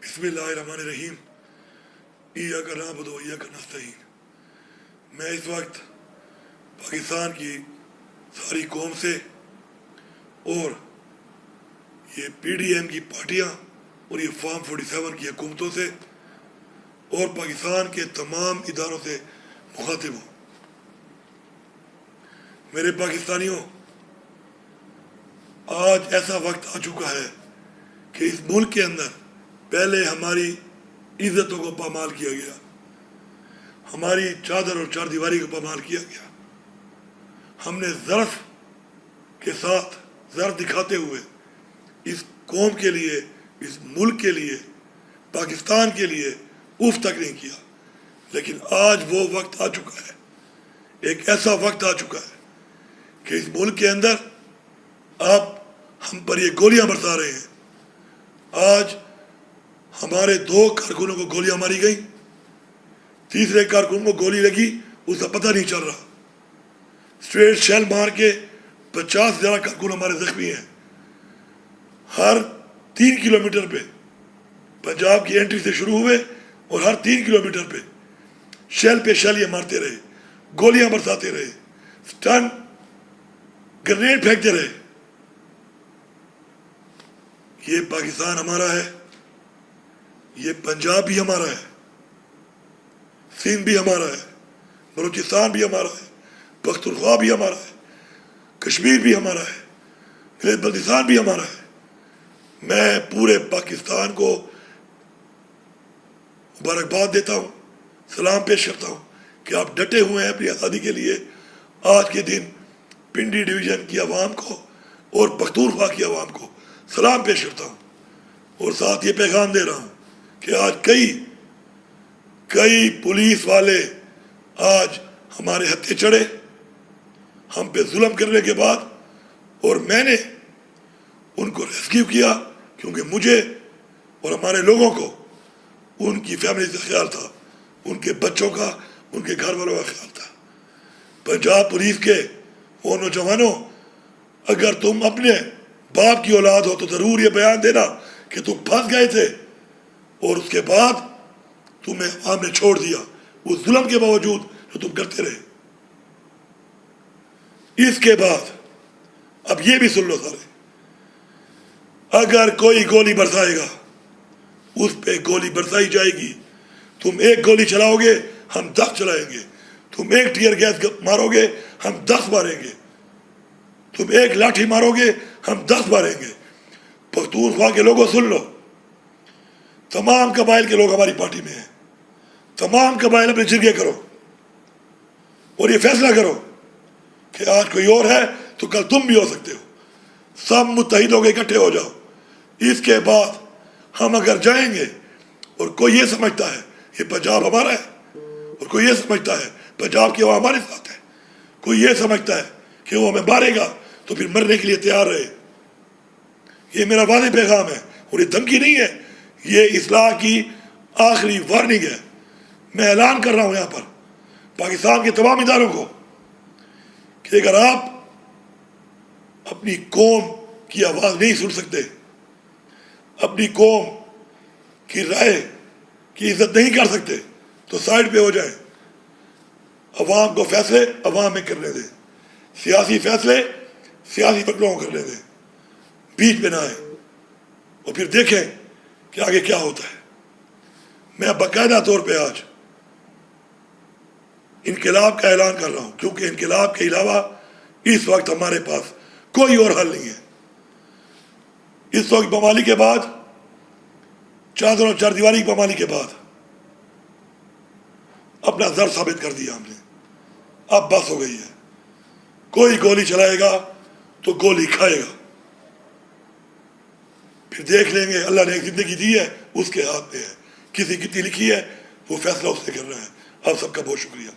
بسم اللہ الرحمن الرحیم ایاک نعبد و ایاک نستعین۔ میں اس وقت پاکستان کی ساری قوم سے اور یہ پی ڈی ایم کی پارٹیاں اور یہ فارم 47 کی حکومتوں سے اور پاکستان کے تمام اداروں سے مخاطب ہوں۔ میرے پاکستانیوں، آج ایسا وقت آ چکا ہے کہ اس ملک کے اندر پہلے ہماری عزتوں کو پامال کیا گیا، ہماری چادر اور چار دیواری کو پامال کیا گیا۔ ہم نے ظرف کے ساتھ ظرف دکھاتے ہوئے اس قوم کے لیے، اس ملک کے لیے، پاکستان کے لیے اف تک نہیں کیا۔ لیکن آج وہ وقت آ چکا ہے، ایک ایسا وقت آ چکا ہے کہ اس ملک کے اندر آپ ہم پر یہ گولیاں برسا رہے ہیں۔ آج ہمارے 2 کارکنوں کو گولیاں ماری گئیں، تیسرے کارکن کو گولی لگی، اس کا پتہ نہیں چل رہا۔ اسٹریٹ شیل مار کے 50 سے زیادہ کارکن ہمارے زخمی ہیں۔ ہر 3 کلومیٹر پہ پنجاب کی انٹری سے شروع ہوئے اور ہر 3 کلومیٹر پہ شیل یہ مارتے رہے، گولیاں برساتے رہے، سٹن گرنیڈ پھینکتے رہے۔ یہ پاکستان ہمارا ہے، یہ پنجاب بھی ہمارا ہے، سندھ بھی ہمارا ہے، بلوچستان بھی ہمارا ہے، پختونخوا بھی ہمارا ہے، کشمیر بھی ہمارا ہے، بلتستان بھی ہمارا ہے۔ میں پورے پاکستان کو مبارکباد دیتا ہوں، سلام پیش کرتا ہوں کہ آپ ڈٹے ہوئے ہیں اپنی آزادی کے لیے۔ آج کے دن پنڈی ڈویژن کی عوام کو اور پختونخوا کی عوام کو سلام پیش کرتا ہوں، اور ساتھ یہ پیغام دے رہا ہوں کہ آج کئی پولیس والے آج ہمارے ہتھے چڑھے ہم پہ ظلم کرنے کے بعد، اور میں نے ان کو ریسکیو کیا کیونکہ مجھے اور ہمارے لوگوں کو ان کی فیملی سے خیال تھا، ان کے بچوں کا، ان کے گھر والوں کا خیال تھا۔ پنجاب پولیس کے وہ نوجوانوں، اگر تم اپنے باپ کی اولاد ہو تو ضرور یہ بیان دینا کہ تم پھنس گئے تھے اور اس کے بعد تمہیں عوام نے چھوڑ دیا، اس ظلم کے باوجود جو تم کرتے رہے۔ اس کے بعد اب یہ بھی سن لو سارے، اگر کوئی گولی برسائے گا اس پہ گولی برسائی جائے گی۔ تم 1 گولی چلاؤ گے، ہم 10 چلائیں گے۔ تم 1 ٹیئر گیس مارو گے، ہم 10 ماریں گے۔ تم 1 لاٹھی مارو گے، ہم 10 ماریں گے۔ پختونخوا کے لوگوں سن لو، تمام قبائل کے لوگ ہماری پارٹی میں ہیں۔ تمام قبائل اپنے جرگے کرو اور یہ فیصلہ کرو کہ آج کوئی اور ہے تو کل تم بھی ہو سکتے ہو۔ سب متحد ہو کے اکٹھے ہو جاؤ۔ اس کے بعد ہم اگر جائیں گے اور کوئی یہ سمجھتا ہے یہ پنجاب ہمارا ہے، اور کوئی یہ سمجھتا ہے پنجاب کی عوام ہمارے ساتھ ہے، کوئی یہ سمجھتا ہے کہ وہ ہمیں مارے گا تو پھر مرنے کے لیے تیار رہے۔ یہ میرا واضح پیغام ہے اور یہ دھمکی نہیں ہے، یہ اصلاح کی آخری وارننگ ہے۔ میں اعلان کر رہا ہوں یہاں پر پاکستان کے تمام اداروں کو کہ اگر آپ اپنی قوم کی آواز نہیں سن سکتے، اپنی قوم کی رائے کی عزت نہیں کر سکتے تو سائیڈ پہ ہو جائیں۔ عوام کو فیصلے عوام میں کرنے دیں، سیاسی فیصلے سیاسی لوگوں کو کرنے دیں، بیچ میں نہ آئیں، اور پھر دیکھیں کہ آگے کیا ہوتا ہے۔ میں باقاعدہ طور پہ آج انقلاب کا اعلان کر رہا ہوں، کیونکہ انقلاب کے علاوہ اس وقت ہمارے پاس کوئی اور حل نہیں ہے۔ اس وقت بمالی کے بعد، چادر اور چار دیواری کی بمالی کے بعد اپنا زر ثابت کر دیا ہم نے۔ اب بس ہو گئی ہے، کوئی گولی چلائے گا تو گولی کھائے گا۔ پھر دیکھ لیں گے، اللہ نے ایک زندگی دی ہے اس کے ہاتھ میں ہے، کسی کتنی لکھی ہے وہ فیصلہ اس نے کرنا ہے۔ آپ سب کا بہت شکریہ۔